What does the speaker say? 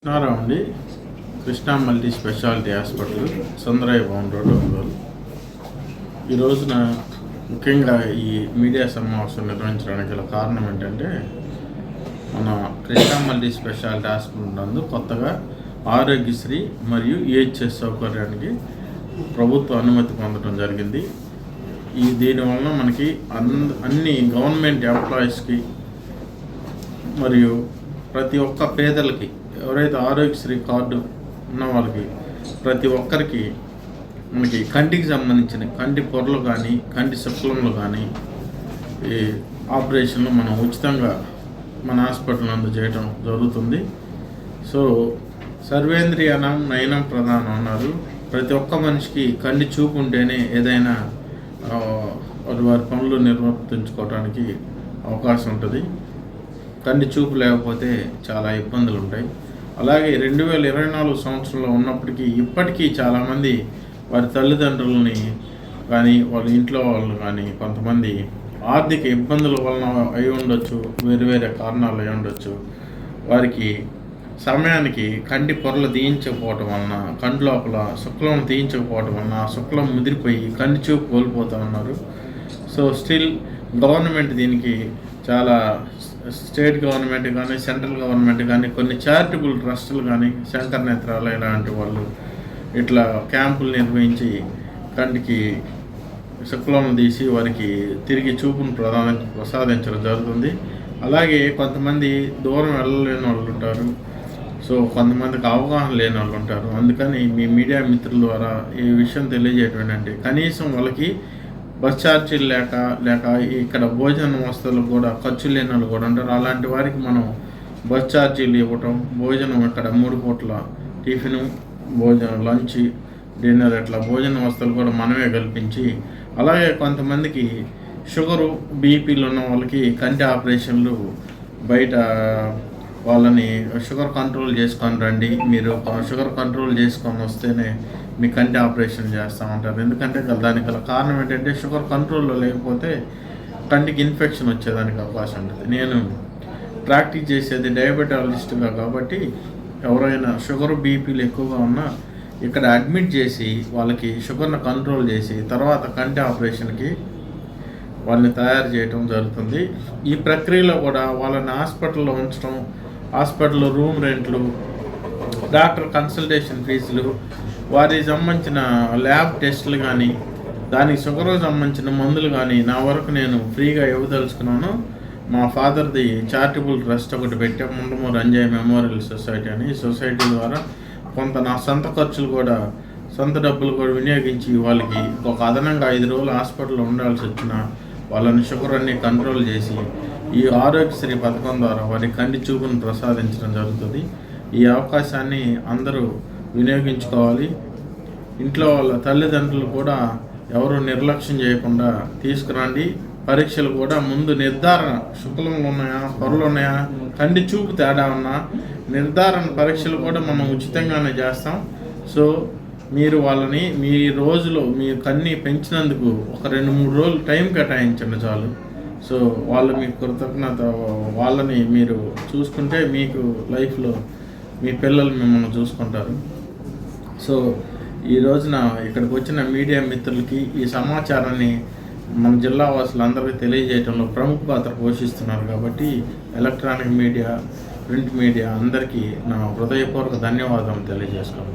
కృష్ణారావు అండి. Krishna multi speciality hospital, Sundarayya Bhavan road, Ongole. ఈ రోజున ముఖ్యంగా ఈ మీడియా సమావేశం నిర్వహించడానికి గల కారణం ఏంటంటే, మన కృష్ణా మల్టీ స్పెషాలిటీ హాస్పిటల్ నందు కొత్తగా ఆరోగ్యశ్రీ మరియు ఈహెచ్ఎస్ సౌకర్యానికి ప్రభుత్వ అనుమతి పొందడం జరిగింది. దీనివలన మనకి అన్ని గవర్నమెంట్ ఎంప్లాయీస్కి మరియు ప్రతి ఒక్క పేదలకి, ఎవరైతే ఆరోగ్యశ్రీ కార్డు ఉన్న వాళ్ళకి ప్రతి ఒక్కరికి మనకి కంటికి సంబంధించిన కంటి పొరలు కానీ కంటి శుక్లంలో కానీ ఈ ఆపరేషన్లు మనం ఉచితంగా మన హాస్పిటల్ నందు చేయడం జరుగుతుంది. సో సర్వేంద్రియానం నయనం ప్రధానం అన్నారు. ప్రతి ఒక్క మనిషికి కంటి చూపు ఉంటేనే ఏదైనా వారి పనులు నిర్వర్తించుకోవడానికి అవకాశం ఉంటుంది. కంటి చూపు లేకపోతే చాలా ఇబ్బందులు ఉంటాయి. అలాగే 2024 సంవత్సరంలో ఉన్నప్పటికీ ఇప్పటికీ చాలామంది వారి తల్లిదండ్రులని కానీ వాళ్ళ ఇంట్లో వాళ్ళు కానీ కొంతమంది ఆర్థిక ఇబ్బందుల వలన అయి ఉండొచ్చు, వేరే కారణాలు అయి ఉండొచ్చు. వారికి సమయానికి కంటి పొరలు తీయించకపోవటం వలన, కంటి లోపల శుక్లం తీయించకపోవటం వలన శుక్లం ముదిరిపోయి కంటి చూపు కోల్పోతూ ఉన్నారు. సో స్టిల్ గవర్నమెంట్ దీనికి చాలా స్టేట్ గవర్నమెంట్ కానీ సెంట్రల్ గవర్నమెంట్ కానీ కొన్ని చారిటబుల్ ట్రస్టులు కానీ శంకర్ నేత్రాలయ లాంటి వాళ్ళు ఇట్లా క్యాంపులు నిర్వహించి కంటికి శుక్లం తీసి వారికి తిరిగి చూపును ప్రసాదించడం జరుగుతుంది. అలాగే కొంతమంది దూరం వెళ్ళలేని వాళ్ళు ఉంటారు. సో కొంతమందికి అవగాహన లేని వాళ్ళు ఉంటారు. అందుకని మీ మీడియా మిత్రుల ద్వారా ఈ విషయం తెలియజేయడం ఏంటంటే, కనీసం వాళ్ళకి బస్ ఛార్జీలు లేక ఇక్కడ భోజన వస్తువులు కూడా ఖర్చు లేని వాళ్ళు కూడా ఉంటారు. అలాంటి వారికి మనం బస్ ఛార్జీలు ఇవ్వటం, భోజనం ఇక్కడ 3 పూట్ల టిఫిను, భోజనం, లంచ్, డిన్నర్ ఇట్లా భోజన వస్తువులు కూడా మనమే కల్పించి, అలాగే కొంతమందికి షుగరు, బీపీలు ఉన్న వాళ్ళకి కంటి ఆపరేషన్లు బయట వాళ్ళని షుగర్ కంట్రోల్ చేసుకొని రండి, మీరు షుగర్ కంట్రోల్ చేసుకొని వస్తేనే మీ కంటి ఆపరేషన్ చేస్తామంటారు. ఎందుకంటే దానికి గల కారణం ఏంటంటే, షుగర్ కంట్రోల్లో లేకపోతే కంటికి ఇన్ఫెక్షన్ వచ్చేదానికి అవకాశం ఉంటుంది. నేను ప్రాక్టీస్ చేసేది డయాబెటాలజిస్ట్గా కాబట్టి ఎవరైనా షుగర్, బీపీలు ఎక్కువగా ఉన్నా ఇక్కడ అడ్మిట్ చేసి వాళ్ళకి షుగర్ను కంట్రోల్ చేసి తర్వాత కంటి ఆపరేషన్కి వాళ్ళని తయారు చేయడం జరుగుతుంది. ఈ ప్రక్రియలో కూడా వాళ్ళని హాస్పిటల్లో ఉంచడం, హాస్పిటల్లో రూమ్ రెంట్లు, డాక్టర్ కన్సల్టేషన్ ఫీజులు, వారికి సంబంధించిన ల్యాబ్ టెస్టులు కానీ దానికి షుగర్కి సంబంధించిన మందులు కానీ నా వరకు నేను ఫ్రీగా ఇవ్వదలుచుకున్నాను. మా ఫాదర్ది చారిటబుల్ ట్రస్ట్ ఒకటి పెట్టాము, ముండమూరు అంజయ్ మెమోరియల్ సొసైటీ అని. సొసైటీ ద్వారా కొంత నా సొంత ఖర్చులు కూడా, సొంత డబ్బులు కూడా వినియోగించి వాళ్ళకి ఒక అదనంగా 5 రోజులు హాస్పిటల్లో ఉండాల్సి వచ్చిన వాళ్ళని షుగర్ అన్ని కంట్రోల్ చేసి ఈ ఆరోగ్యశ్రీ పథకం ద్వారా వారి కంటి చూపును ప్రసాదించడం జరుగుతుంది. ఈ అవకాశాన్ని అందరూ వినియోగించుకోవాలి. ఇంట్లో వాళ్ళ తల్లిదండ్రులు కూడా ఎవరు నిర్లక్ష్యం చేయకుండా తీసుకురండి. పరీక్షలు కూడా ముందు నిర్ధారణ, శుక్లంలో ఉన్నాయా, పొరలు ఉన్నాయా, కంటి చూపు తేడా ఉన్నా నిర్ధారణ పరీక్షలు కూడా మనం ఉచితంగానే చేస్తాం. సో మీరు వాళ్ళని మీ రోజులో మీ కన్ని పెంచినందుకు ఒక 2-3 రోజులు టైం కేటాయించండి చాలు. సో వాళ్ళు మీకు కృతజ్ఞత, వాళ్ళని మీరు చూసుకుంటే మీకు లైఫ్లో మీ పిల్లలు మిమ్మల్ని చూసుకుంటారు. సో ఈ రోజున ఇక్కడికి వచ్చిన మీడియా మిత్రులకి ఈ సమాచారాన్ని మన జిల్లా వాసులందరికీ తెలియజేయడంలో ప్రముఖ పాత్ర పోషిస్తున్నారు. కాబట్టి ఎలక్ట్రానిక్ మీడియా, ప్రింట్ మీడియా అందరికీ నా హృదయపూర్వక ధన్యవాదాలు తెలియజేసుకుంటాను.